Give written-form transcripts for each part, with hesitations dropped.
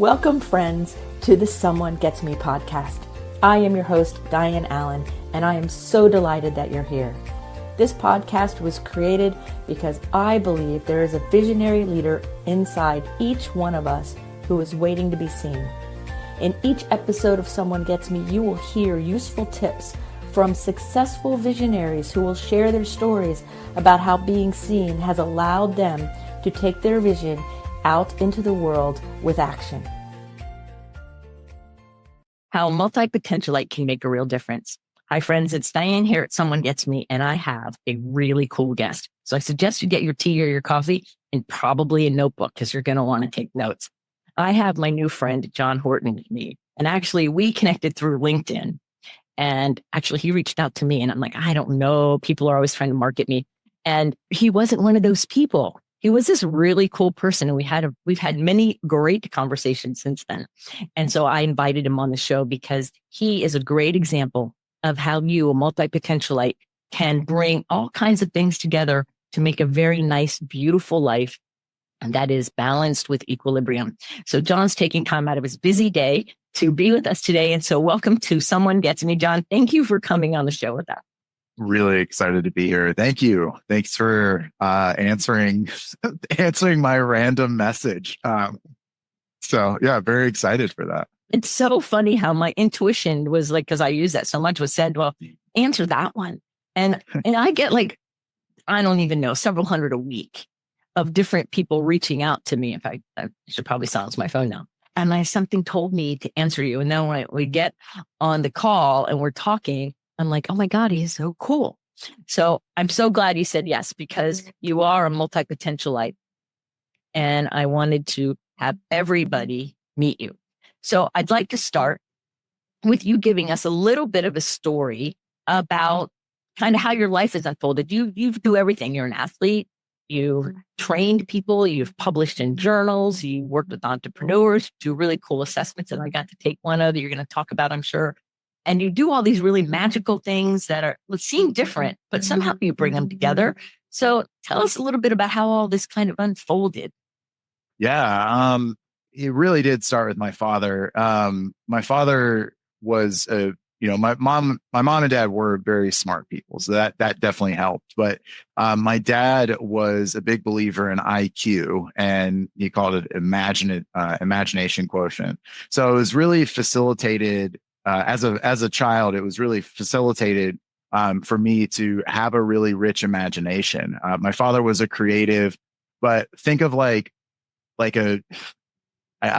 Welcome, friends, to the Someone Gets Me podcast. I am your host, Dianne A, and I am so delighted that you're here. This podcast was created because I believe there is a visionary leader inside each one of us who is waiting to be seen. In each episode of Someone Gets Me, you will hear useful tips from successful visionaries who will share their stories about how being seen has allowed them to take their vision out into the world with action. How multipotentialite can make a real difference. Hi friends, it's Dianne here at Someone Gets Me, and I have a really cool guest. So I suggest you get your tea or your coffee and probably a notebook because you're going to want to take notes. I have my new friend, John Horton, with me. And actually, we connected through LinkedIn. And actually, he reached out to me and I'm like, I don't know. People are always trying to market me. And he wasn't one of those people. He was this really cool person. And we've had many great conversations since then. And so I invited him on the show because he is a great example of how you, a multipotentialite, can bring all kinds of things together to make a very nice, beautiful life. And that is balanced with equilibrium. So John's taking time out of his busy day to be with us today. And so welcome to Someone Gets Me. John, thank you for coming on the show with us. Really excited to be here. Thank you. Thanks for answering my random message. So yeah, very excited for that. It's so funny how my intuition was like, because I use that so much, was said, well, answer that one. And I get like, I don't even know, several hundred a week of different people reaching out to me. In fact, I should probably silence my phone now. And something told me to answer you. And then when we get on the call and we're talking, I'm like, oh my God, he's so cool. So I'm so glad you said yes, because you are a multipotentialite. And I wanted to have everybody meet you. So I'd like to start with you giving us a little bit of a story about kind of how your life has unfolded. You do everything. You're an athlete. You've trained people. You've published in journals. You worked with entrepreneurs, do really cool assessments that I got to take one of that you're going to talk about, I'm sure. And you do all these really magical things that seem different, but somehow you bring them together. So tell us a little bit about how all this kind of unfolded. Yeah, it really did start with my father. My father was my mom and dad were very smart people, so that definitely helped. But my dad was a big believer in IQ, and he called it imagination quotient. So it was really facilitated as a child. It was really facilitated for me to have a really rich imagination. My father was a creative, but think of like I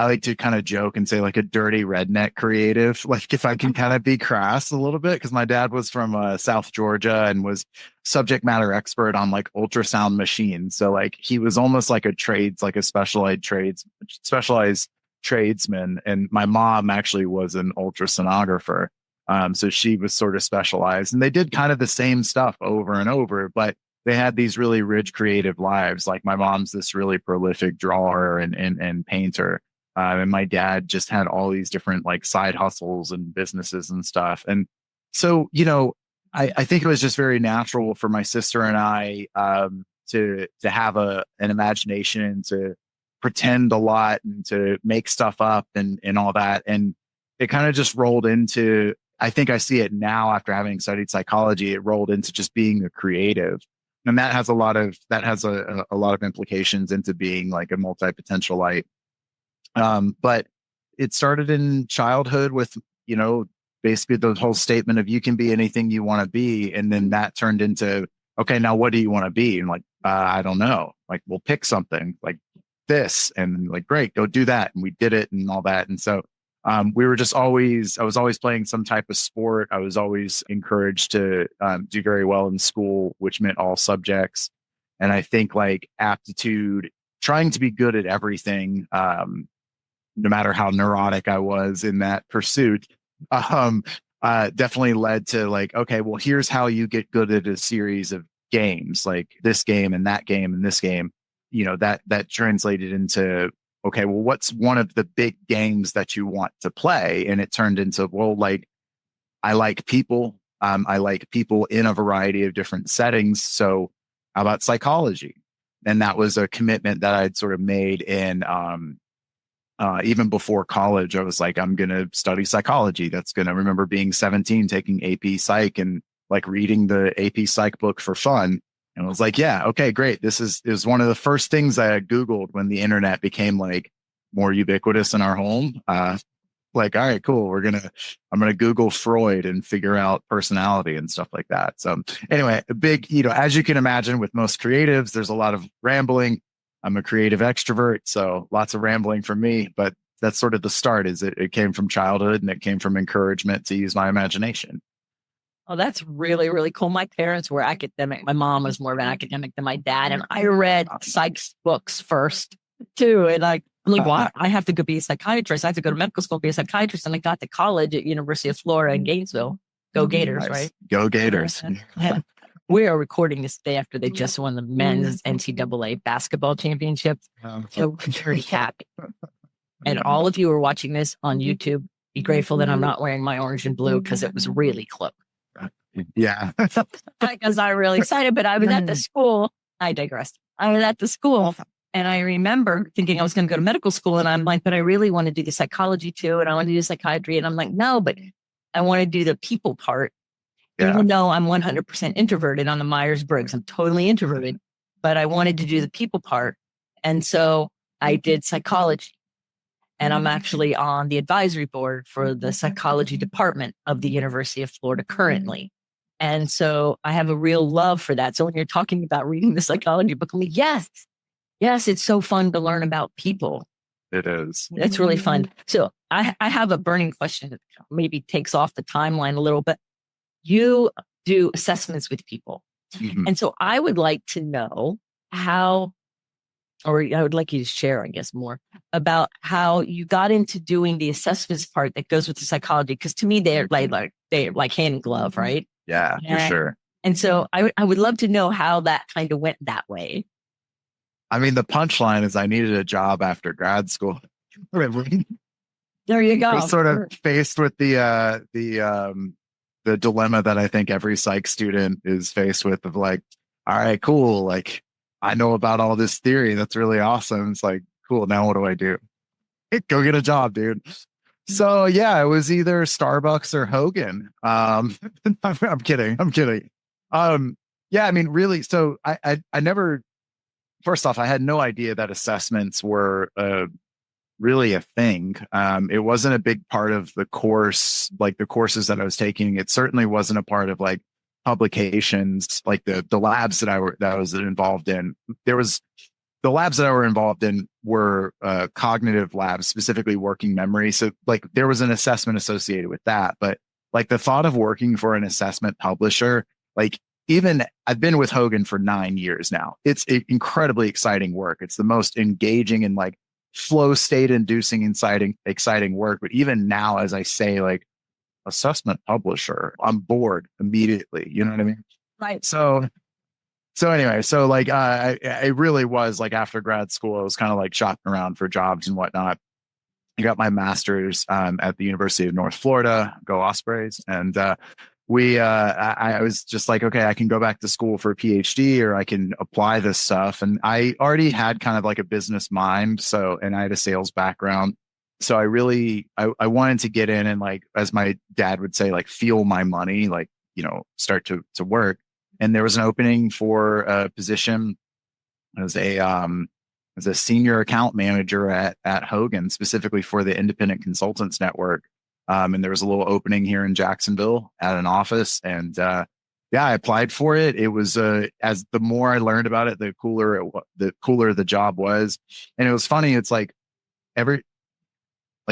like to kind of joke and say like a dirty redneck creative, like if I can kind of be crass a little bit, because my dad was from South Georgia and was subject matter expert on like ultrasound machines. So like he was almost like a specialized tradesman. And my mom actually was an ultrasonographer. So she was sort of specialized, and they did kind of the same stuff over and over, but they had these really rich creative lives. Like my mom's this really prolific drawer and painter. And my dad just had all these different like side hustles and businesses and stuff. And so, I think it was just very natural for my sister and I to have an imagination and to pretend a lot and to make stuff up and all that. And it kind of just rolled into, I think I see it now after having studied psychology, it rolled into just being a creative. And that has a lot of implications into being like a multipotentialite. But it started in childhood with, basically the whole statement of you can be anything you want to be. And then that turned into, okay, now what do you want to be? And like, I don't know, like we'll pick something like this and like, great, go do that. And we did it and all that. And so I was always playing some type of sport. I was always encouraged to do very well in school, which meant all subjects. And I think like aptitude, trying to be good at everything, no matter how neurotic I was in that pursuit, definitely led to like, okay, well, here's how you get good at a series of games, like this game and that game and this game. That translated into, okay, well, what's one of the big games that you want to play? And it turned into, well, like, I like people. I like people in a variety of different settings. So how about psychology? And that was a commitment that I'd sort of made in Even before college, I was like, I'm going to study psychology. I remember being 17, taking AP Psych and like reading the AP Psych book for fun. And I was like, yeah, okay, great. This is one of the first things I had Googled when the internet became like more ubiquitous in our home. Like, all right, cool. I'm going to Google Freud and figure out personality and stuff like that. So anyway, a big, as you can imagine with most creatives, there's a lot of rambling. I'm a creative extrovert, so lots of rambling from me, but that's sort of the start. It came from childhood and it came from encouragement to use my imagination. Oh, that's really, really cool. My parents were academic. My mom was more of an academic than my dad. And I read psych books first too. And I'm like, why? I have to go be a psychiatrist. I have to go to medical school, be a psychiatrist. And I got to college at University of Florida in Gainesville. Go Gators, nice. Right? Go Gators. We are recording this day after they just won the men's NCAA basketball championship. So we're pretty happy. And all of you who are watching this on YouTube, be grateful that I'm not wearing my orange and blue because it was really close. Yeah. Because I'm really excited, but I was at the school. I digress. I was at the school and I remember thinking I was going to go to medical school. And I'm like, but I really want to do the psychology too. And I want to do psychiatry. And I'm like, no, but I want to do the people part. Yeah. Even though I'm 100% introverted on the Myers-Briggs, I'm totally introverted, but I wanted to do the people part. And so I did psychology. And I'm actually on the advisory board for the psychology department of the University of Florida currently. And so I have a real love for that. So when you're talking about reading the psychology book, I'm like, yes, it's so fun to learn about people. It is. It's really fun. So I have a burning question that maybe takes off the timeline a little bit. You do assessments with people. Mm-hmm. And so I would like to know how, or I would like you to share, I guess, more about how you got into doing the assessments part that goes with the psychology. Because to me, they're like hand in glove, right? Yeah, for sure. And so I would love to know how that kind of went that way. I mean, the punchline is I needed a job after grad school. There you go. I was sort of faced with the dilemma that I think every psych student is faced with of like, all right, cool. Like, I know about all this theory. That's really awesome. It's like, cool. Now what do I do? Hey, go get a job, dude. So yeah, it was either Starbucks or Hogan. I'm kidding. Yeah, I mean, really. So I never, first off, I had no idea that assessments were really a thing. It wasn't a big part of the course, like the courses that I was taking. It certainly wasn't a part of like publications, like the labs that I was involved in. The labs that I were involved in were cognitive labs, specifically working memory. So like there was an assessment associated with that. But like the thought of working for an assessment publisher, like even I've been with Hogan for 9 years now. It's incredibly exciting work. It's the most engaging and like flow state inducing, exciting work. But even now, as I say, like assessment publisher, I'm bored immediately. You know what I mean? Right. So anyway, so like I really was like after grad school, I was kind of like shopping around for jobs and whatnot. I got my master's at the University of North Florida, go Ospreys, and I was just like, okay, I can go back to school for a PhD or I can apply this stuff. And I already had kind of like a business mind, and I had a sales background. So I wanted to get in and like, as my dad would say, like feel my money, like, start to work. And there was an opening for a position as a senior account manager at Hogan, specifically for the Independent Consultants Network. And there was a little opening here in Jacksonville at an office. And I applied for it. It was as the more I learned about it, the cooler the job was. And it was funny. It's like I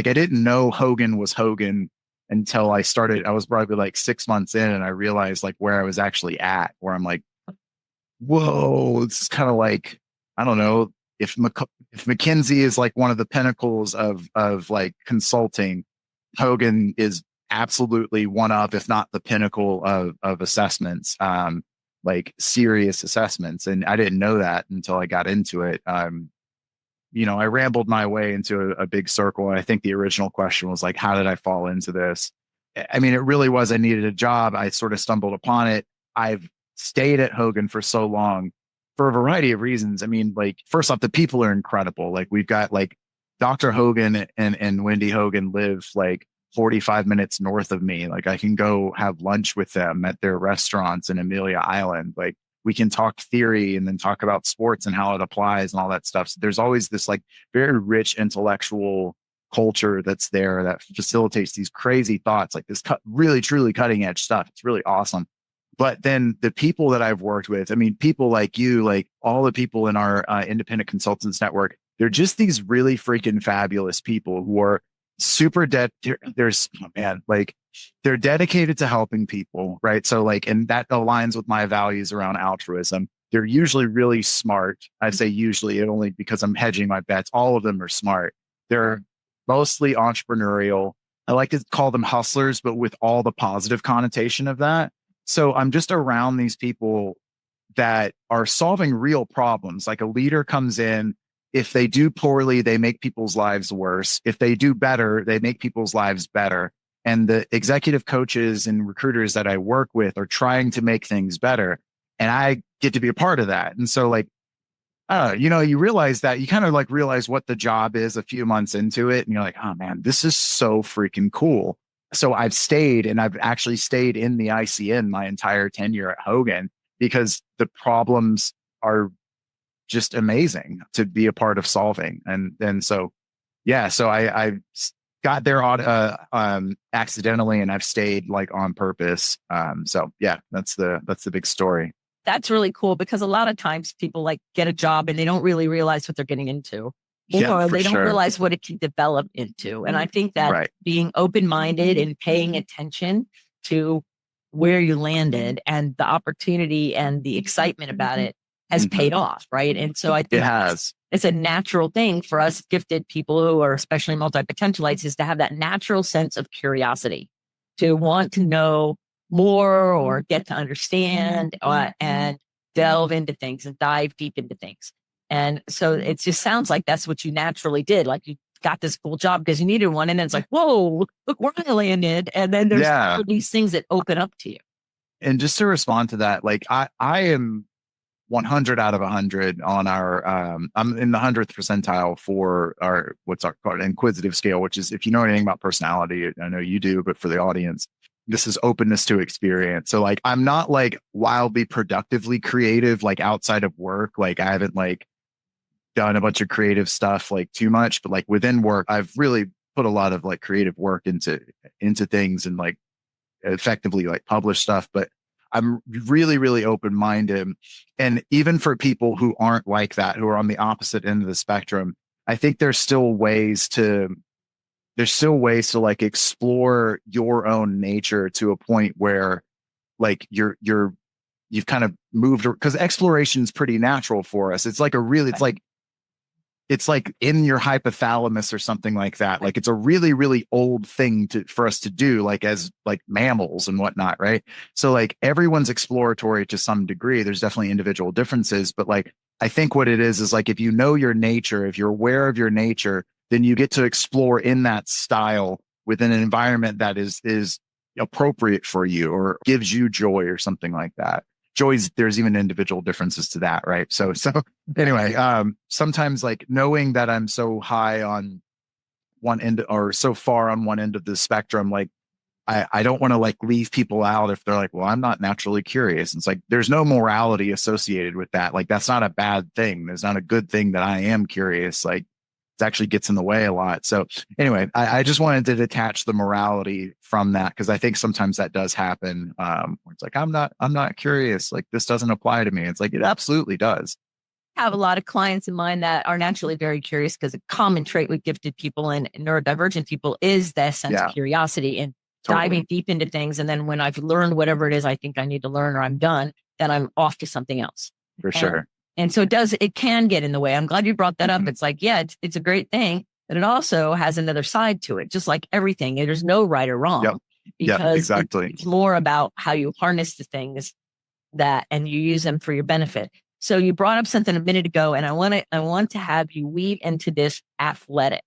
didn't know Hogan was Hogan until I started. I was probably like 6 months in, and I realized like where I was actually at, where I'm like, whoa, it's kind of like, I don't know if McKinsey is like one of the pinnacles of like consulting, Hogan is absolutely one of, if not the pinnacle of assessments, like serious assessments. And I didn't know that until I got into it. I rambled my way into a big circle. And I think the original question was like, how did I fall into this? I mean, it really was, I needed a job. I sort of stumbled upon it. I've stayed at Hogan for so long for a variety of reasons. I mean, like, first off, the people are incredible. Like we've got like Dr. Hogan and Wendy Hogan live like 45 minutes north of me. Like I can go have lunch with them at their restaurants in Amelia Island. Like we can talk theory and then talk about sports and how it applies and all that stuff. So there's always this like very rich intellectual culture that's there that facilitates these crazy thoughts, like this really truly cutting edge stuff. It's really awesome. But then the people that I've worked with, I mean, people like you, like all the people in our independent consultants network, they're just these really freaking fabulous people who are super like they're dedicated to helping people, right? So like, and that aligns with my values around altruism. They're usually really smart. I say usually only because I'm hedging my bets. All of them are smart. They're mostly entrepreneurial. I like to call them hustlers, but with all the positive connotation of that. So I'm just around these people that are solving real problems. Like a leader comes in, if they do poorly, they make people's lives worse. If they do better, they make people's lives better. And the executive coaches and recruiters that I work with are trying to make things better. And I get to be a part of that. And so like, you realize that you kind of like realize what the job is a few months into it. And you're like, oh man, this is so freaking cool. So I've stayed, and I've actually stayed in the ICN my entire tenure at Hogan because the problems are just amazing to be a part of solving. And then so, yeah, so I got there accidentally, and I've stayed like on purpose. So yeah, that's the big story. That's really cool because a lot of times people like get a job and they don't really realize what they're getting into. Or they don't realize what it can develop into. And I think that being open-minded and paying attention to where you landed and the opportunity and the excitement about it has paid off, right? And so I think it's a natural thing for us gifted people who are especially multipotentialites is to have that natural sense of curiosity, to want to know more or get to understand and delve into things and dive deep into things. And so it just sounds like that's what you naturally did. Like you got this cool job because you needed one. And then it's like, whoa, look where I landed. And then there's all these things that open up to you. And just to respond to that, like I am 100 out of 100 on our, I'm in the 100th percentile for our, what's our called inquisitive scale, which is if you know anything about personality, I know you do, but for the audience, this is openness to experience. So like, I'm not like wildly productively creative, like outside of work. Like I haven't like done a bunch of creative stuff like too much, but like within work, I've really put a lot of like creative work into things and like effectively like publish stuff. But I'm really, really open-minded. And even for people who aren't like that, who are on the opposite end of the spectrum, I think there's still ways to like explore your own nature to a point where like you've kind of moved, because exploration is pretty natural for us. It's like it's like in your hypothalamus or something like that. Like it's a really, really old thing for us to do, like as like mammals and whatnot. Right. So like everyone's exploratory to some degree. There's definitely individual differences, but like, I think what it is like, if you know your nature, if you're aware of your nature, then you get to explore in that style within an environment that is appropriate for you or gives you joy or something like that. There's even individual differences to that, right? So anyway, sometimes like knowing that I'm so high on one end or so far on one end of the spectrum, like I don't want to like leave people out if they're like, well, I'm not naturally curious. It's like there's no morality associated with that. Like that's not a bad thing. There's not a good thing that I am curious. Like it actually gets in the way a lot. So anyway, I just wanted to detach the morality from that because I think sometimes that does happen. Where it's like I'm not curious. Like this doesn't apply to me. It's like it absolutely does. I have a lot of clients in mind that are naturally very curious because a common trait with gifted people and neurodivergent people is that sense of curiosity and diving deep into things. And then when I've learned whatever it is I think I need to learn or I'm done, then I'm off to something else. For sure. And so it can get in the way. I'm glad you brought that up. It's like, yeah, it's a great thing, but it also has another side to it, just like everything. There's no right or wrong because exactly. It's more about how you harness the things and you use them for your benefit. So you brought up something a minute ago, and I want to have you weave into this athletic.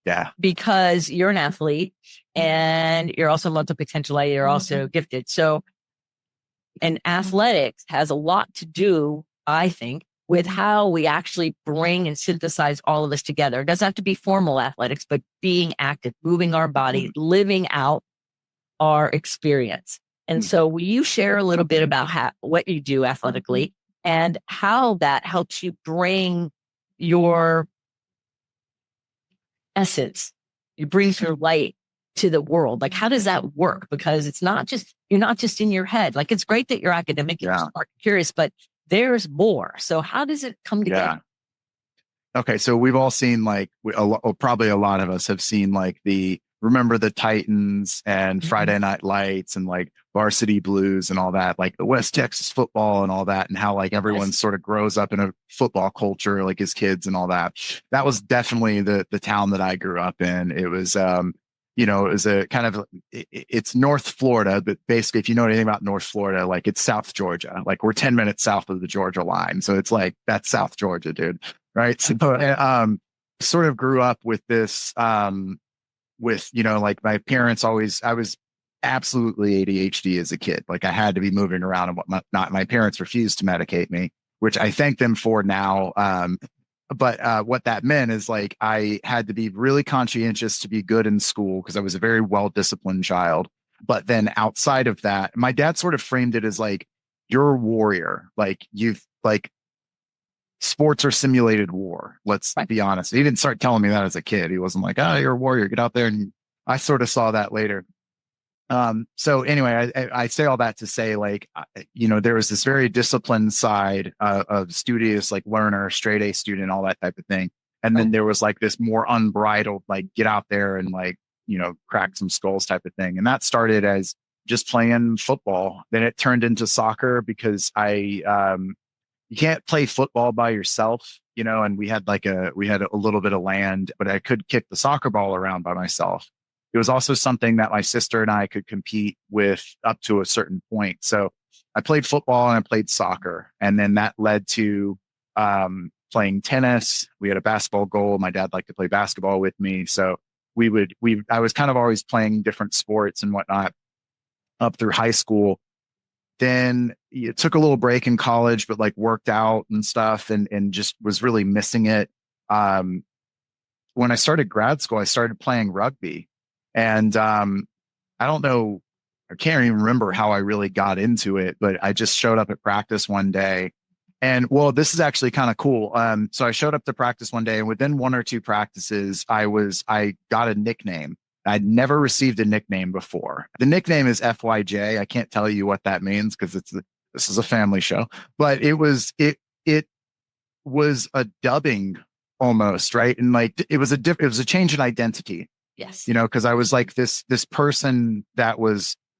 Yeah. Because you're an athlete and you're also multipotentialite, you're also gifted. So, and athletics has a lot to do, I think, with how we actually bring and synthesize all of this together. It doesn't have to be formal athletics, but being active, moving our body, living out our experience. And so will you share a little bit about what you do athletically and how that helps you bring your essence, you bring your light to the world? Like, how does that work? Because it's not just, you're not just in your head. Like, it's great that you're academic and smart, curious, but there's more. So how does it come together? Okay. So we've all seen like, probably a lot of us have seen like Remember the Titans and Friday Night Lights and like Varsity Blues and all that, like the West Texas football and all that, and how like everyone sort of grows up in a football culture, like as kids and all that. That was definitely the town that I grew up in. It was, it was a kind of, it's North Florida, but basically if you know anything about North Florida, like it's South Georgia, like we're 10 minutes south of the Georgia line. So it's like, that's South Georgia, dude. Right. So, sort of grew up with this, with, like my parents I was absolutely ADHD as a kid. Like I had to be moving around and whatnot. My parents refused to medicate me, which I thank them for now. But what that meant is like, I had to be really conscientious to be good in school because I was a very well-disciplined child. But then outside of that, my dad sort of framed it as like, you're a warrior. Like sports are simulated war. Let's be honest. He didn't start telling me that as a kid. He wasn't like, oh, you're a warrior, get out there. And I sort of saw that later. So anyway, I say all that to say, like, there was this very disciplined side of studious, like learner, straight A student, all that type of thing. And then there was like this more unbridled, like get out there and like, crack some skulls type of thing. And that started as just playing football. Then it turned into soccer because you can't play football by yourself, and we had a little bit of land, but I could kick the soccer ball around by myself. It was also something that my sister and I could compete with up to a certain point. So I played football and I played soccer. And then that led to playing tennis. We had a basketball goal. My dad liked to play basketball with me. So I was kind of always playing different sports and whatnot up through high school. Then it took a little break in college, but like worked out and stuff and just was really missing it. When I started grad school, I started playing rugby. And I don't know, I can't even remember how I really got into it, but I just showed up at practice one day. And well, this is actually kind of cool. So I showed up to practice one day, and within one or two practices, I got a nickname. I'd never received a nickname before. The nickname is FYJ. I can't tell you what that means because this is a family show, but it was a dubbing almost, right? And like it was a change in identity. Yes. Because I was like this person that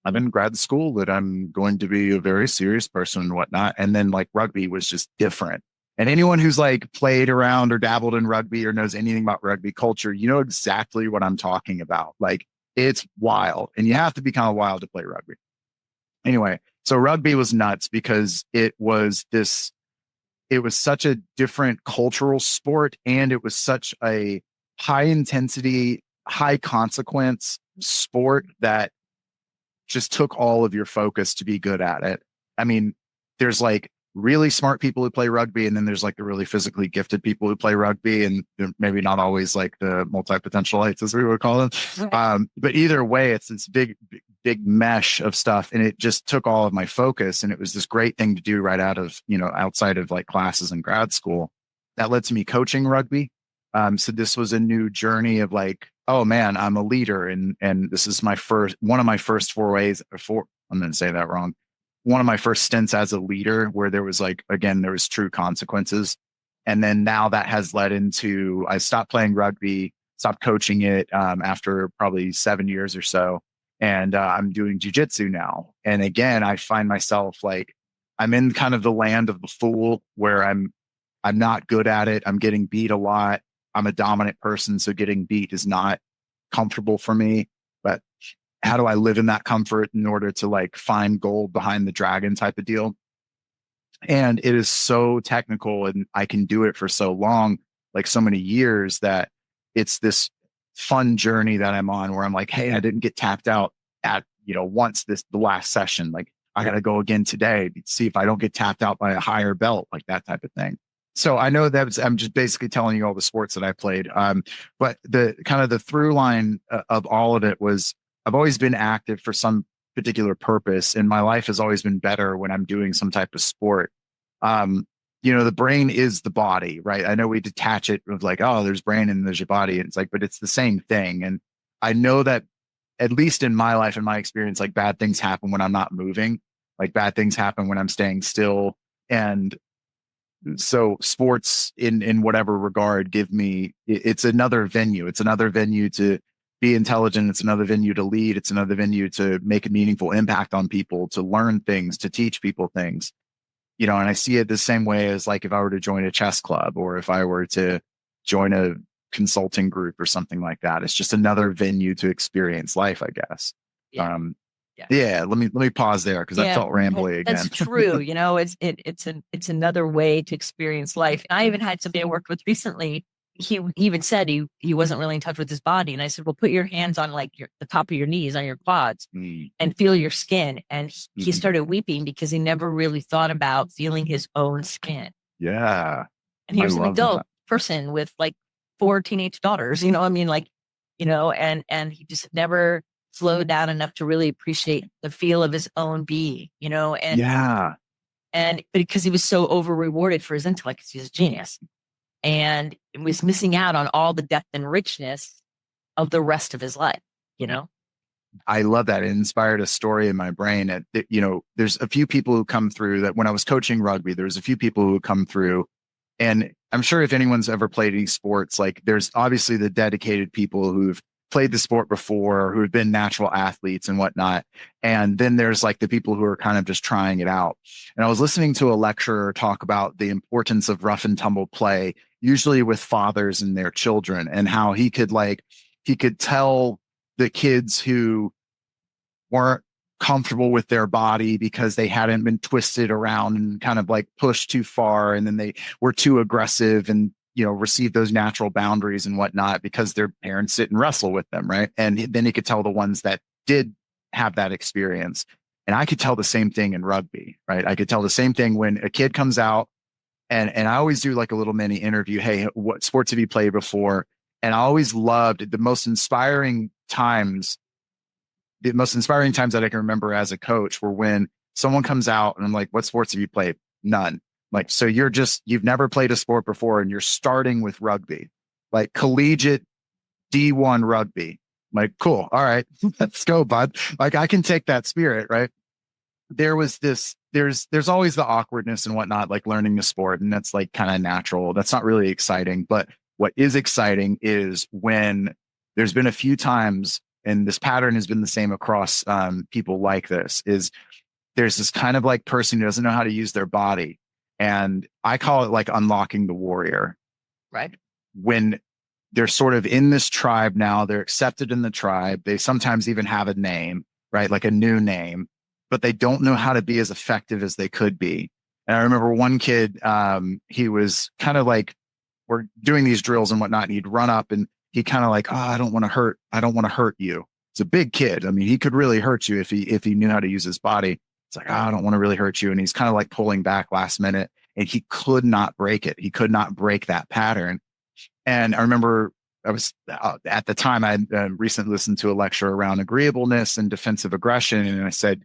I'm in grad school, that I'm going to be a very serious person and whatnot. And then like rugby was just different. And anyone who's like played around or dabbled in rugby or knows anything about rugby culture, you know exactly what I'm talking about. Like it's wild, and you have to be kind of wild to play rugby. Anyway, so rugby was nuts because it was such a different cultural sport, and it was such a high intensity, high consequence sport that just took all of your focus to be good at it. I mean, there's like really smart people who play rugby, and then there's like the really physically gifted people who play rugby, and maybe not always like the multipotentialites, as we would call them. But either way, it's this big mesh of stuff, and it just took all of my focus. And it was this great thing to do right out of, outside of like classes in grad school. That led to me coaching rugby. So this was a new journey of like, oh man, I'm a leader, and this is one of my first forays. I'm going to say that wrong. One of my first stints as a leader, where there was like, again, there was true consequences. And then now that has led into, I stopped playing rugby, stopped coaching it after probably 7 years or so. And I'm doing jujitsu now. And again, I find myself like, I'm in kind of the land of the fool, where I'm not good at it. I'm getting beat a lot. I'm a dominant person, so getting beat is not comfortable for me. But how do I live in that comfort in order to like find gold behind the dragon type of deal? And it is so technical, and I can do it for so long, like so many years, that it's this fun journey that I'm on, where I'm like, hey, I didn't get tapped out at, once the last session. Like I got to go again today, see if I don't get tapped out by a higher belt, like that type of thing. So I know I'm just basically telling you all the sports that I played. But the kind of the through line of all of it was I've always been active for some particular purpose, and my life has always been better when I'm doing some type of sport. Um, the brain is the body, right? I know we detach it of like, oh, there's brain and there's your body. And it's like, but it's the same thing. And I know that at least in my life and my experience, like bad things happen when I'm not moving, like bad things happen when I'm staying still. And so sports in whatever regard give me it's another venue. It's another venue to be intelligent. It's another venue to lead. It's another venue to make a meaningful impact on people, to learn things, to teach people things. And I see it the same way as like if I were to join a chess club or if I were to join a consulting group or something like that. It's just another venue to experience life, I guess. Yeah. Yeah, let me pause there because I felt rambly again. That's true. It's another way to experience life. I even had somebody I worked with recently. He even said he wasn't really in touch with his body, and I said, "Well, put your hands on like the top of your knees, on your quads, and feel your skin." And he started weeping because he never really thought about feeling his own skin. Yeah, and he was an adult person with like 4 teenage daughters. And he just never slowed down enough to really appreciate the feel of his own being, and because he was so over rewarded for his intellect, because he's a genius, and was missing out on all the depth and richness of the rest of his life. I love that. It inspired a story in my brain. There's a few people who come through that when I was coaching rugby, there's a few people who come through, and I'm sure if anyone's ever played any sports, like there's obviously the dedicated people who've played the sport before, who have been natural athletes and whatnot. And then there's like the people who are kind of just trying it out. And I was listening to a lecturer talk about the importance of rough and tumble play, usually with fathers and their children, and how he could tell the kids who weren't comfortable with their body because they hadn't been twisted around and kind of like pushed too far. And then they were too aggressive and receive those natural boundaries and whatnot because their parents sit and wrestle with them. Right. And then he could tell the ones that did have that experience. And I could tell the same thing in rugby, right? I could tell the same thing when a kid comes out and I always do like a little mini interview. Hey, what sports have you played before? And I always loved the most inspiring times that I can remember as a coach were when someone comes out and I'm like, what sports have you played? None. Like, so you've never played a sport before and you're starting with rugby, like collegiate D1 rugby. Like, cool. All right, let's go, bud. Like I can take that spirit, right? There's always the awkwardness and whatnot, like learning the sport. And that's like kind of natural. That's not really exciting. But what is exciting is when there's been a few times, and this pattern has been the same across people like this, is there's this kind of like person who doesn't know how to use their body. And I call it like unlocking the warrior. Right. When they're sort of in this tribe now, they're accepted in the tribe. They sometimes even have a name, right? Like a new name, but they don't know how to be as effective as they could be. And I remember one kid, he was kind of like, we're doing these drills and whatnot, and he'd run up and he kind of like, oh, I don't want to hurt you. It's a big kid. I mean, he could really hurt you if he knew how to use his body. It's like, oh, I don't want to really hurt you. And he's kind of like pulling back last minute, and he could not break it. He could not break that pattern. And I remember I was at the time I recently listened to a lecture around agreeableness and defensive aggression. And I said,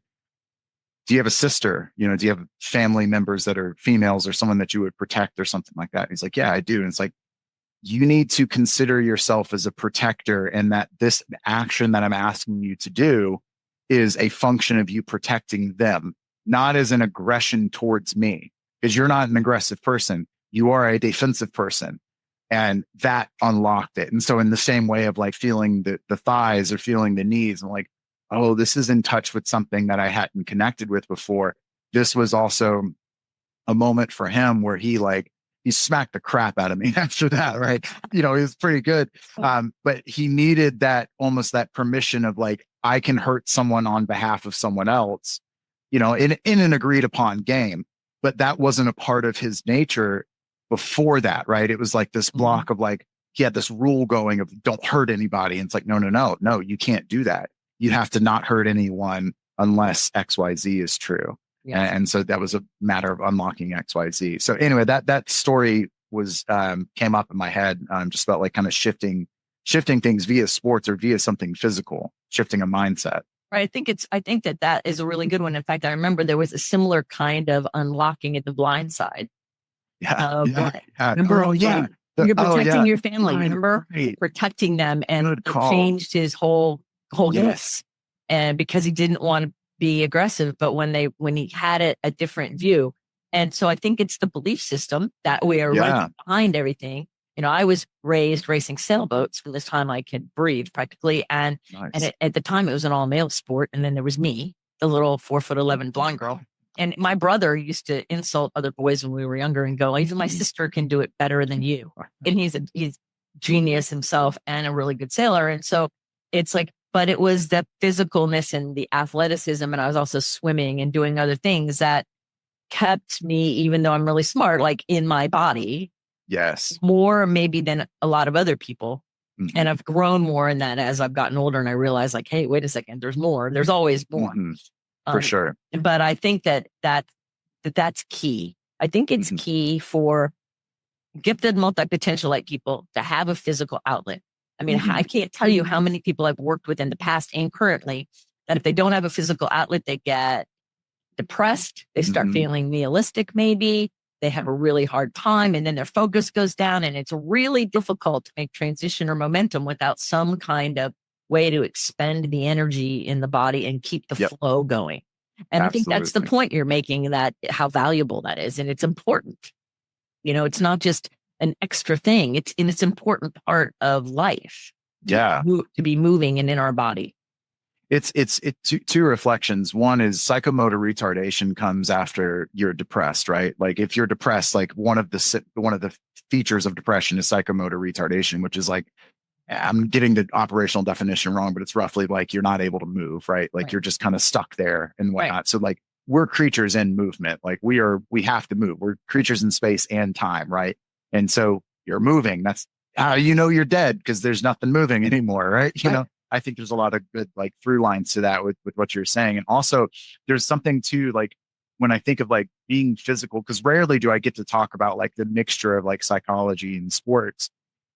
do you have a sister? Do you have family members that are females or someone that you would protect or something like that? And he's like, yeah, I do. And it's like, you need to consider yourself as a protector, and that this action that I'm asking you to do is a function of you protecting them, not as an aggression towards me, because you're not an aggressive person. You are a defensive person. And that unlocked it. And so in the same way of like feeling the thighs or feeling the knees, I'm like, oh, this is in touch with something that I hadn't connected with before. This was also a moment for him where he smacked the crap out of me after that, right? He was pretty good. But he needed almost that permission of like, I can hurt someone on behalf of someone else, in an agreed upon game. But that wasn't a part of his nature before that, right? It was like this block of like, he had this rule going of don't hurt anybody. And it's like, no, you can't do that. You have to not hurt anyone unless XYZ is true. Yes. And so that was a matter of unlocking XYZ. So anyway, that story was came up in my head, just about like kind of shifting things via sports or via something physical, shifting a mindset. Right. I think that is a really good one. In fact, I remember there was a similar kind of unlocking at the blind side. Yeah. Remember, Oh yeah. you're protecting your family. Right, Remember, right. protecting them, and Good it call. changed his whole Yes. and because he didn't want to be aggressive, but when he had a different view, and so I think it's the belief system that we are right behind everything. You know, I was raised racing sailboats from the time I could breathe, practically, and at the time it was an all male sport, and then there was me, the little 4'11" blonde girl. And my brother used to insult other boys when we were younger and go, even my sister can do it better than you. And he's genius himself and a really good sailor. And so it's like, but it was the physicalness and the athleticism. And I was also swimming and doing other things that kept me, even though I'm really smart, like in my body. Yes. More maybe than a lot of other people. Mm-hmm. And I've grown more in that as I've gotten older and I realized like, hey, wait a second, there's more. There's always more. Mm-hmm. For sure. But I think that's key. I think it's key for gifted multipotentialite people to have a physical outlet. I mean, I can't tell you how many people I've worked with in the past and currently that if they don't have a physical outlet, they get depressed. They start feeling nihilistic, maybe. They have a really hard time and then their focus goes down and it's really difficult to make transition or momentum without some kind of way to expend the energy in the body and keep the flow going. And I think that's the point you're making, that how valuable that is. And it's important. You know, it's not just an extra thing. It's an important part of life. Yeah. To be moving and in our body. It's two reflections. One is psychomotor retardation comes after you're depressed, right? Like if you're depressed, like one of the features of depression is psychomotor retardation, which is like, I'm getting the operational definition wrong, but it's roughly like you're not able to move, right? Like you're just kind of stuck there and whatnot. Right. So like we're creatures in movement. Like we have to move. We're creatures in space and time, right? And so you're moving. That's how you know you're dead, because there's nothing moving anymore, right? You know, I think there's a lot of good like through lines to that with what you're saying. And also there's something too, like when I think of like being physical, because rarely do I get to talk about like the mixture of like psychology and sports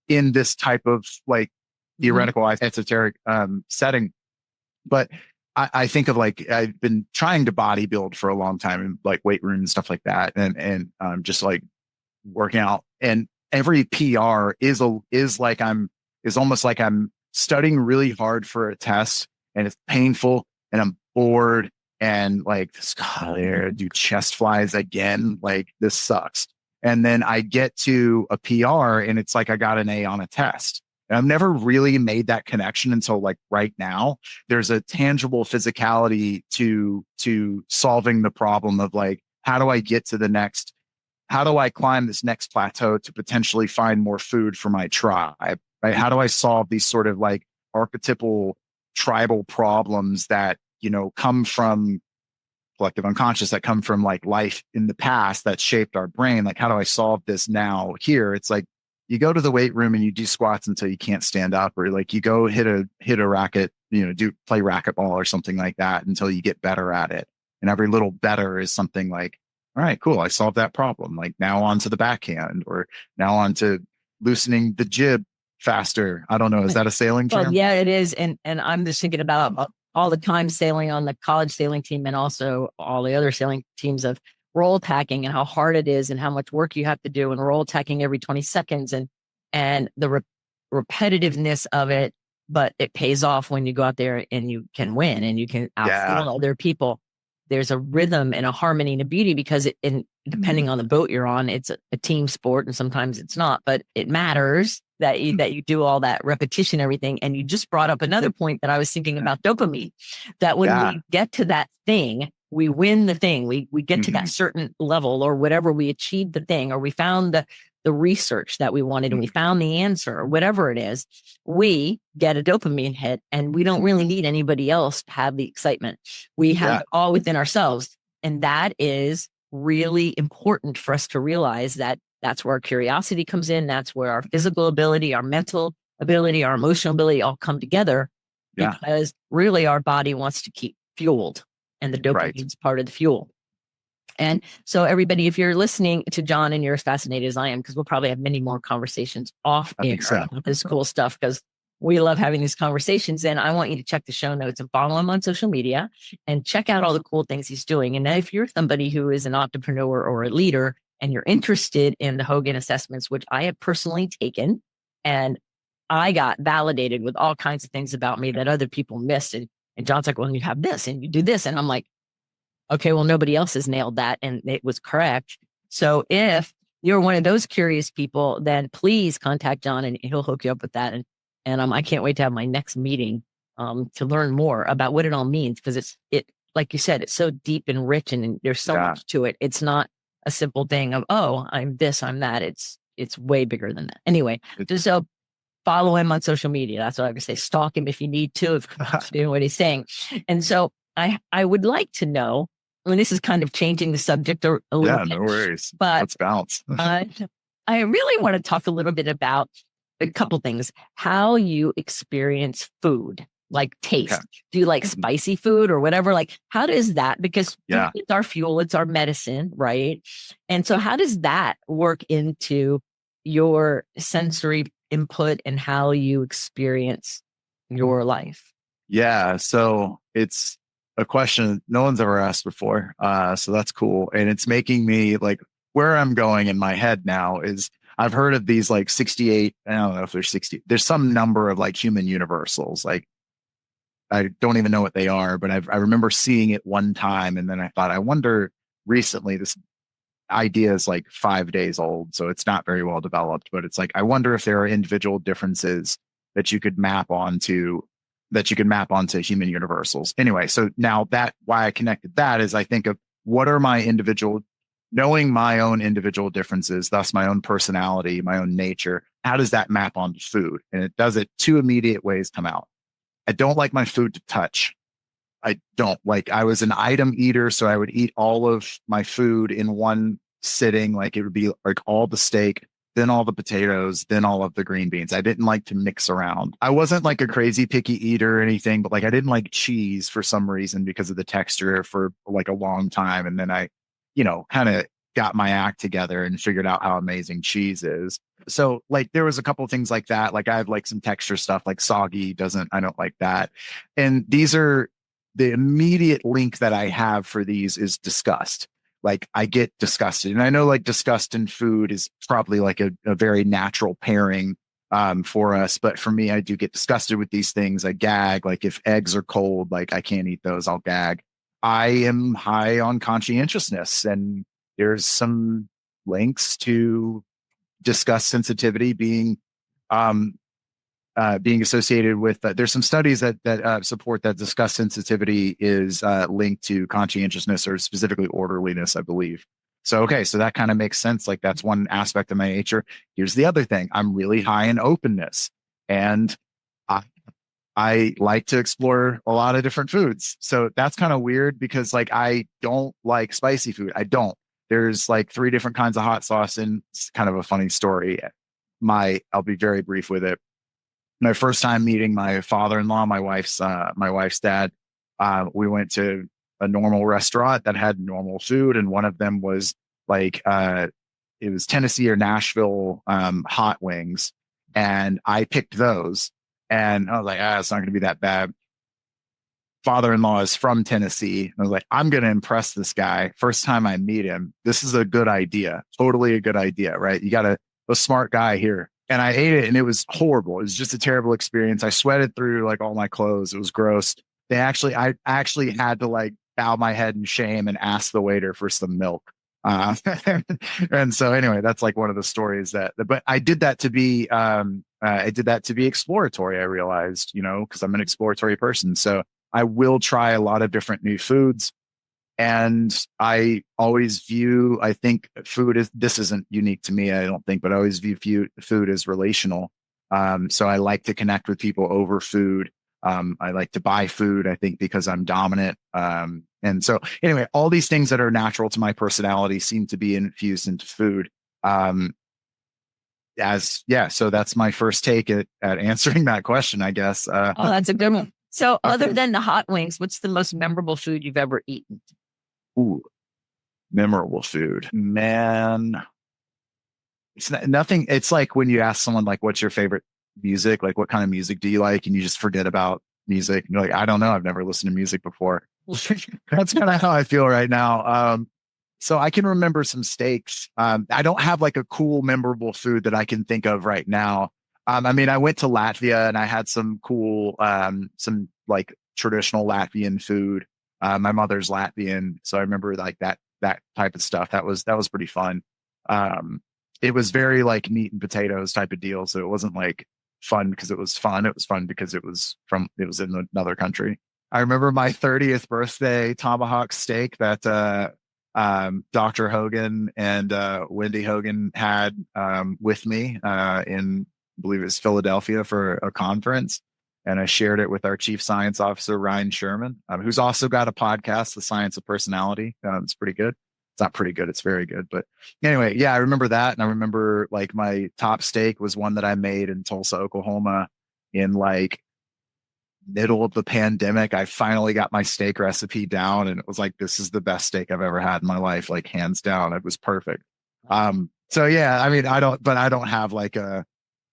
in this type of like theoretical esoteric setting. But I think of like, I've been trying to bodybuild for a long time in like weight room and stuff like that. And just like working out, and every PR is almost like I'm studying really hard for a test and it's painful and I'm bored and like, God, I do chest flies again. Like this sucks. And then I get to a PR and it's like I got an A on a test. And I've never really made that connection until like right now. There's a tangible physicality to solving the problem of like, how do I get to the next? How do I climb this next plateau to potentially find more food for my tribe? Right? How do I solve these sort of like archetypal tribal problems that, you know, come from collective unconscious, that come from like life in the past that shaped our brain? Like, how do I solve this now here? It's like you go to the weight room and you do squats until you can't stand up, or like you go hit a racket, you know, play racquetball or something like that until you get better at it. And every little better is something like, all right, cool, I solved that problem. Like now on to the backhand, or now on to loosening the jib faster. I don't know. Is that a sailing term? Well, yeah, it is. And I'm just thinking about all the time sailing on the college sailing team and also all the other sailing teams of roll tacking and how hard it is and how much work you have to do, and roll tacking every 20 seconds and the repetitiveness of it. But it pays off when you go out there and you can win and you can outskill other people. There's a rhythm and a harmony and a beauty, because depending on the boat you're on, it's a team sport and sometimes it's not, but it matters that you do all that repetition, everything. And you just brought up another point that I was thinking about dopamine, that when we get to that thing, we win the thing, we get to that certain level or whatever, we achieved the thing, or we found the research that we wanted and we found the answer, or whatever it is, we get a dopamine hit and we don't really need anybody else to have the excitement. We have it all within ourselves. And that is really important for us to realize that that's where our curiosity comes in. That's where our physical ability, our mental ability, our emotional ability all come together, because really our body wants to keep fueled, and the dopamine is part of the fuel. And so everybody, if you're listening to John and you're as fascinated as I am, because we'll probably have many more conversations off air about this cool stuff, because we love having these conversations. And I want you to check the show notes and follow him on social media and check out all the cool things he's doing. And if you're somebody who is an entrepreneur or a leader and you're interested in the Hogan assessments, which I have personally taken, and I got validated with all kinds of things about me that other people missed. And John's like, well, you have this and you do this. And I'm like, okay, well, nobody else has nailed that. And it was correct. So if you're one of those curious people, then please contact John and he'll hook you up with that. And I can't wait to have my next meeting to learn more about what it all means. Because it, like you said, it's so deep and rich and there's so much to it. It's not a simple thing of, oh, I'm this, I'm that. It's way bigger than that. Anyway, so follow him on social media. That's what I would say. Stalk him if you need to, if you know what he's saying. And so I would like to know, I mean, this is kind of changing the subject a little bit. Yeah, no worries. But let's bounce. I really want to talk a little bit about a couple things. How you experience food, like taste. Yeah. Do you like spicy food or whatever? Like, how does that? Because it's our fuel, it's our medicine, right? And so how does that work into your sensory input and how you experience your life? Yeah. So it's a question no one's ever asked before. So that's cool. And it's making me like, where I'm going in my head now is I've heard of these like 68, I don't know if there's 60, there's some number of like human universals. Like, I don't even know what they are, but I remember seeing it one time. And then I thought, I wonder recently, this idea is like 5 days old. So it's not very well developed, but it's like, I wonder if there are individual differences that you could map onto human universals. Anyway, so now why I connected that is I think of what are my knowing my own individual differences, thus my own personality, my own nature, how does that map onto food? And it does it two immediate ways come out. I don't like my food to touch. I don't like, I was an item eater, so I would eat all of my food in one sitting. Like it would be like all the steak, then all the potatoes, then all of the green beans. I didn't like to mix around. I wasn't like a crazy picky eater or anything, but like I didn't like cheese for some reason because of the texture for like a long time. And then I, kind of got my act together and figured out how amazing cheese is. So like there was a couple of things like that. Like I have like some texture stuff like soggy I don't like that. And these are the immediate link that I have for these is disgust. Like I get disgusted, and I know like disgust and food is probably like a very natural pairing for us. But for me, I do get disgusted with these things. I gag. Like if eggs are cold, like I can't eat those, I'll gag. I am high on conscientiousness, and there's some links to disgust sensitivity being associated with there's some studies that support that disgust sensitivity is linked to conscientiousness or specifically orderliness, I believe. So that kind of makes sense. Like that's one aspect of my nature. Here's the other thing. I'm really high in openness, and I like to explore a lot of different foods. So that's kind of weird because like I don't like spicy food. I don't. There's like 3 different kinds of hot sauce, and it's kind of a funny story. I'll be very brief with it. My first time meeting my father-in-law, my wife's dad, we went to a normal restaurant that had normal food, and one of them was like it was Tennessee or Nashville hot wings, and I picked those, and I was like, it's not going to be that bad. Father-in-law is from Tennessee. I was like, I'm going to impress this guy. First time I meet him, this is a good idea. Totally a good idea, right? You got a smart guy here. And I ate it and it was horrible. It was just a terrible experience. I sweated through like all my clothes. It was gross. I actually had to like bow my head in shame and ask the waiter for some milk. And so anyway, that's like one of the stories but I did that to be, exploratory. I realized, because I'm an exploratory person. So I will try a lot of different new foods. And I always I think this isn't unique to me, I don't think, but I always view food as relational. So I like to connect with people over food. I like to buy food, I think, because I'm dominant. And so anyway, all these things that are natural to my personality seem to be infused into food. So that's my first take at answering that question, I guess. That's a good one. So other than the hot wings, what's the most memorable food you've ever eaten? Ooh, Memorable food, man. It's nothing. It's like when you ask someone like, "What's your favorite music? Like, what kind of music do you like?" And you just forget about music. And you're like, "I don't know. I've never listened to music before." That's kind of how I feel right now. So I can remember some steaks. I don't have like a cool, memorable food that I can think of right now. I mean, I went to Latvia and I had some cool, some like traditional Latvian food. My mother's Latvian, so I remember like that type of stuff. That was pretty fun. It was very like meat and potatoes type of deal. So it wasn't like fun because it was fun. It was fun because it was in another country. I remember my 30th birthday tomahawk steak that Dr. Hogan and Wendy Hogan had with me in, I believe it was Philadelphia for a conference. And I shared it with our chief science officer, Ryan Sherman, who's also got a podcast, The Science of Personality. It's pretty good. It's not pretty good. It's very good. But anyway, yeah, I remember that. And I remember like my top steak was one that I made in Tulsa, Oklahoma in like middle of the pandemic. I finally got my steak recipe down and it was like, this is the best steak I've ever had in my life, like hands down. It was perfect. So yeah, I mean, I don't have like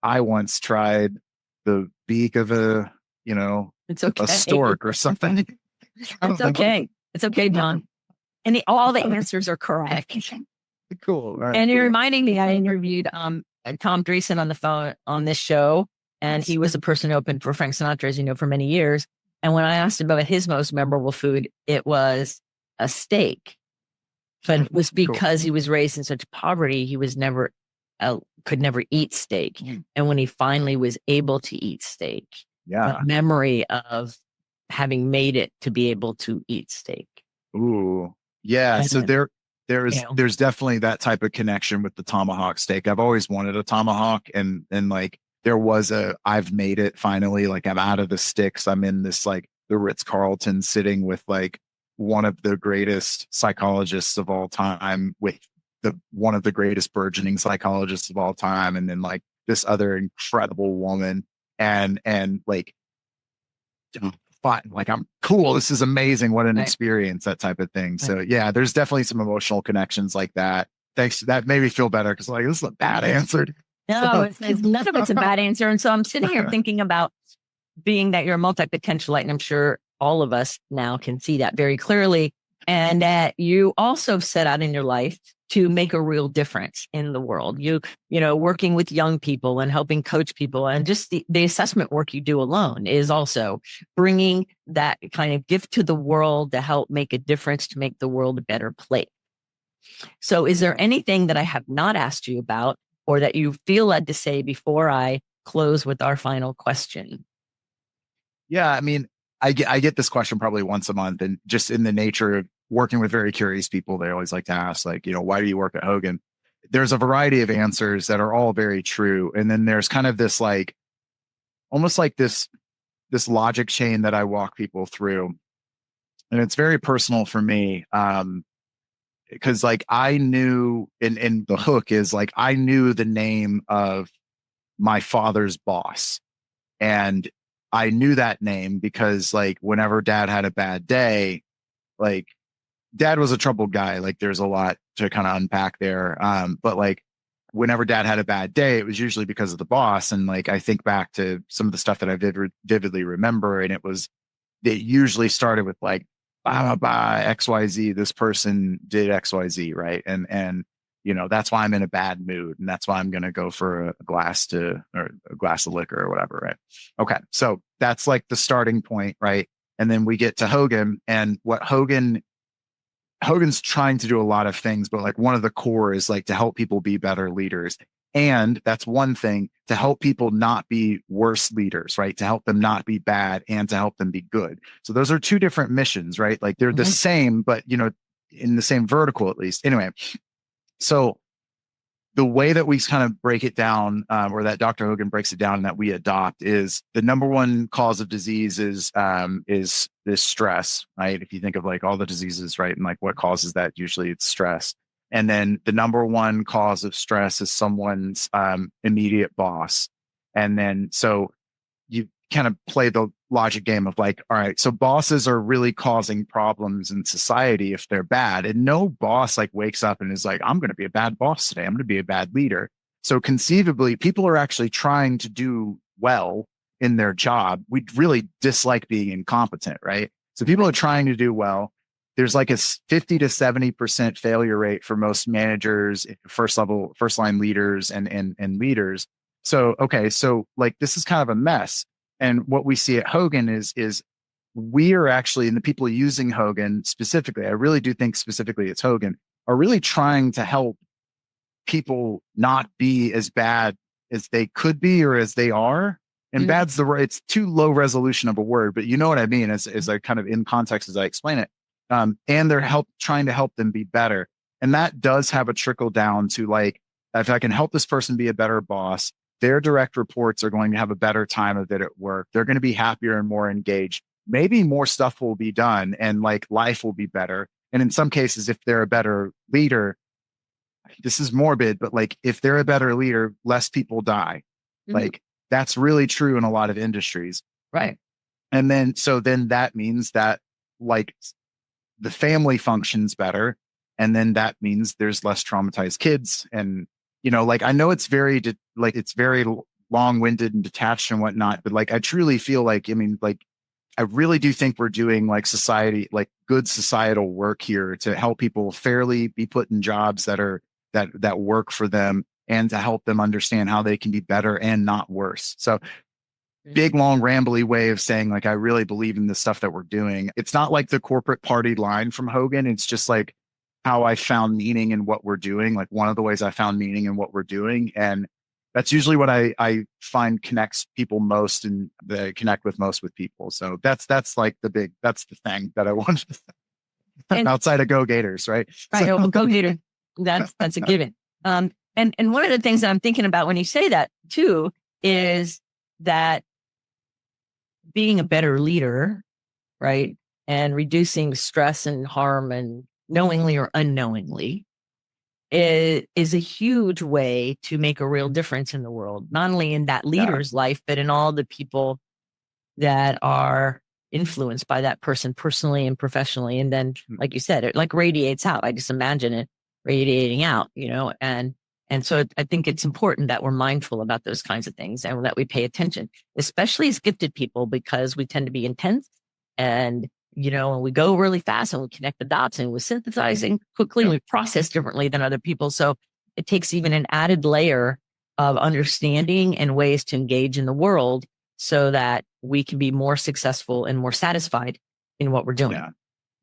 I once tried the beak of It's okay. a stork or something. It's okay. It's okay, John. And all the answers are correct. Cool. Right. And you're reminding me, I interviewed Tom Dreesen on the phone on this show, and he was the person who opened for Frank Sinatra, as you know, for many years. And when I asked him about his most memorable food, it was a steak. But it was because he was raised in such poverty, he was never could never eat steak. And when he finally was able to eat steak, the memory of having made it to be able to eat steak. Ooh, yeah. So there's definitely that type of connection with the tomahawk steak. I've always wanted a tomahawk, and like there was I've made it finally. Like I'm out of the sticks. I'm in this like the Ritz-Carlton sitting with like one of the greatest psychologists of all time, with one of the greatest burgeoning psychologists of all time, and then like this other incredible woman, and like fun. Like, I'm cool. This is amazing. What an experience, that type of thing. So yeah, there's definitely some emotional connections like that. Thanks. That made me feel better because like, this is a bad answer. No, none of it's a bad answer. And so I'm sitting here thinking about being that you're a multipotentialite, and I'm sure all of us now can see that very clearly. And that you also set out in your life to make a real difference in the world. You know, working with young people and helping coach people, and just the assessment work you do alone is also bringing that kind of gift to the world to help make a difference, to make the world a better place. So is there anything that I have not asked you about, or that you feel led to say before I close with our final question? Yeah, I mean, I get this question probably once a month, and just in the nature of working with very curious people, they always like to ask, like, you know, why do you work at Hogan? There's a variety of answers that are all very true. And then there's kind of this like, almost like this logic chain that I walk people through. And it's very personal for me. Because like I knew, and the hook is like, I knew the name of my father's boss. And I knew that name because like whenever dad had a bad day, like dad was a troubled guy. Like there's a lot to kind of unpack there. But like whenever dad had a bad day, it was usually because of the boss. And like, I think back to some of the stuff that I vividly remember. And it usually started with like, XYZ, this person did XYZ. Right. And, you know, that's why I'm in a bad mood. And that's why I'm going to go for a glass of liquor or whatever. Right. Okay. So that's like the starting point. Right. And then we get to Hogan, and what Hogan's trying to do a lot of things, but like one of the core is like to help people be better leaders. And that's one thing, to help people not be worse leaders, right? To help them not be bad and to help them be good. So those are two different missions, right? Like they're the same, but you know, in the same vertical at least. Anyway, so the way that we kind of break it down, or that Dr. Hogan breaks it down and that we adopt, is the number one cause of disease is this stress, right? If you think of like all the diseases, right? And like what causes that, usually it's stress. And then the number one cause of stress is someone's immediate boss. And then, so kind of play the logic game of like, all right, so bosses are really causing problems in society if they're bad. And no boss like wakes up and is like, I'm going to be a bad boss today. I'm going to be a bad leader. So conceivably, people are actually trying to do well in their job. We really dislike being incompetent, right? So people are trying to do well. There's like a 50 to 70% failure rate for most managers, first line leaders and leaders. So, okay, so like this is kind of a mess. And what we see at Hogan is we are actually, and the people using Hogan specifically, I really do think specifically it's Hogan, are really trying to help people not be as bad as they could be or as they are. And bad's it's too low resolution of a word, but you know what I mean as I kind of in context as I explain it. And they're trying to help them be better. And that does have a trickle down to like, if I can help this person be a better boss, their direct reports are going to have a better time of it at work. They're going to be happier and more engaged. Maybe more stuff will be done and like life will be better. And in some cases, if they're a better leader, this is morbid, but like if they're a better leader, less people die. Like that's really true in a lot of industries. Right. And then, so then that means that like the family functions better. And then that means there's less traumatized kids. And, you know, like, I know it's very long-winded and detached and whatnot, but like, I truly feel like, I mean, like, I really do think we're doing like society, like good societal work here to help people fairly be put in jobs that work for them and to help them understand how they can be better and not worse. So big, long, rambly way of saying like, I really believe in the stuff that we're doing. It's not like the corporate party line from Hogan. It's just like how I found meaning in what we're doing. Like one of the ways I found meaning in what we're doing. And that's usually what I find connects people most and they connect with most with people. So that's like that's the thing that I want outside of Go Gators, right? Right. So, Go Gator. That's a given. And one of the things that I'm thinking about when you say that too, is that being a better leader, right? And reducing stress and harm and knowingly or unknowingly is a huge way to make a real difference in the world, not only in that leader's life, but in all the people that are influenced by that person personally and professionally. And then, like you said, it like radiates out. I just imagine it radiating out, you know, and so I think it's important that we're mindful about those kinds of things and that we pay attention, especially as gifted people, because we tend to be intense and, you know, and we go really fast and we connect the dots and we're synthesizing quickly and we process differently than other people. So it takes even an added layer of understanding and ways to engage in the world so that we can be more successful and more satisfied in what we're doing. Yeah,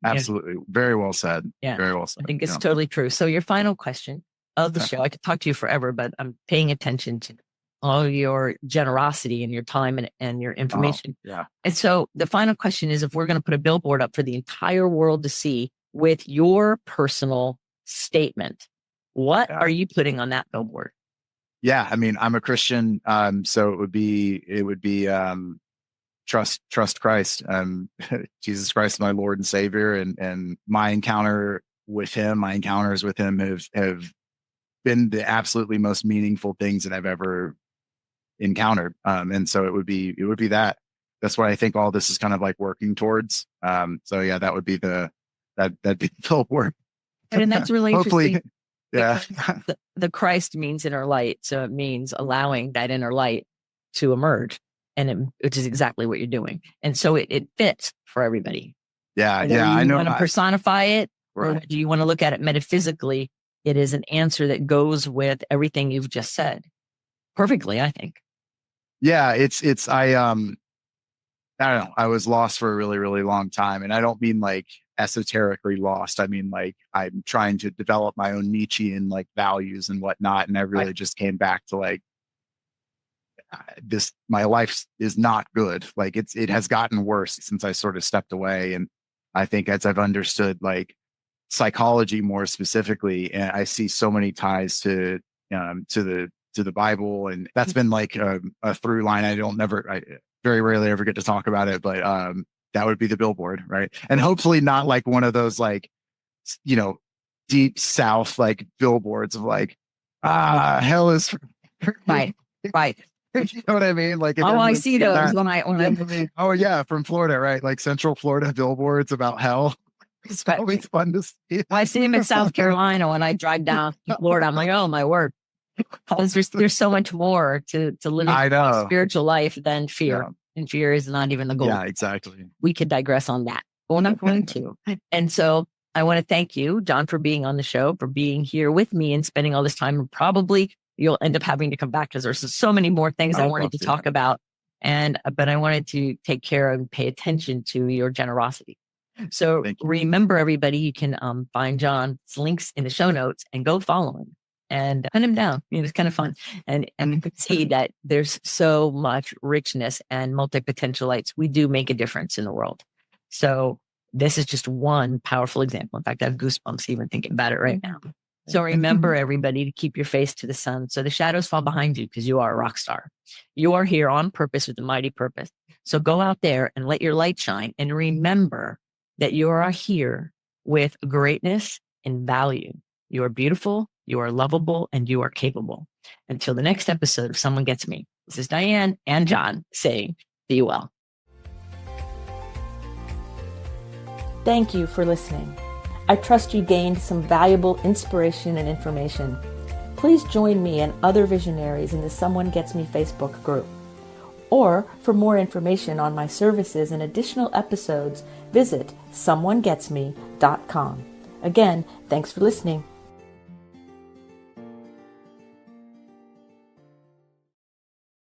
absolutely. Very well said. Yeah. Very well said. I think it's totally true. So your final question of the show, I could talk to you forever, but I'm paying attention to all your generosity and your time and your information. Yeah. And so the final question is, if we're going to put a billboard up for the entire world to see with your personal statement, what are you putting on that billboard? Yeah. I mean, I'm a Christian. So it would be trust Christ. Jesus Christ, my Lord and Savior. And my encounters with him have been the absolutely most meaningful things that I've ever encountered. And so it would be that. That's what I think all this is kind of like working towards. So yeah, that would be that'd be the billboard. And that's really hopefully, interesting. Yeah. The Christ means inner light. So it means allowing that inner light to emerge, which is exactly what you're doing. And so it fits for everybody. Yeah. Whether I know. You want to personify it, right. Or do you want to look at it metaphysically? It is an answer that goes with everything you've just said perfectly, I think. Yeah, I don't know. I was lost for a really, really long time. And I don't mean like esoterically lost. I mean, like I'm trying to develop my own Nietzschean like values and whatnot. And I really just came back to like my life is not good. Like it has gotten worse since I sort of stepped away. And I think as I've understood like psychology more specifically, and I see so many ties to the Bible, and that's been like a through line. I very rarely ever get to talk about it, but that would be the billboard, right? And hopefully not like one of those like, you know, deep South like billboards of like hell is right. You know what I mean? Like, if Oh, I everyone's see seeing those that, when oh yeah, from Florida, right? Like Central Florida billboards about hell. It's always fun to see. I see them in South Carolina when I drive down to Florida. I'm like, oh my word. Because there's so much more to living I a know. spiritual life than fear. Yeah. And fear is not even the goal. Yeah, exactly. We could digress on that, but we're not going to. And so I want to thank you, John, for being on the show, for being here with me and spending all this time. Probably you'll end up having to come back because there's so many more things I wanted to talk about. But I wanted to take care of and pay attention to your generosity. So remember, everybody, you can find John's links in the show notes and go follow him and hunt him down. It's kind of fun. And you can see that there's so much richness and multipotentialites. We do make a difference in the world. So this is just one powerful example. In fact, I have goosebumps even thinking about it right now. So remember, everybody, to keep your face to the sun so the shadows fall behind you, because you are a rock star. You are here on purpose with a mighty purpose. So go out there and let your light shine, and remember that you are here with greatness and value. You are beautiful, you are lovable, and you are capable. Until the next episode of Someone Gets Me, this is Dianne and John saying, be well. Thank you for listening. I trust you gained some valuable inspiration and information. Please join me and other visionaries in the Someone Gets Me Facebook group. Or for more information on my services and additional episodes, visit someonegetsme.com. Again, thanks for listening.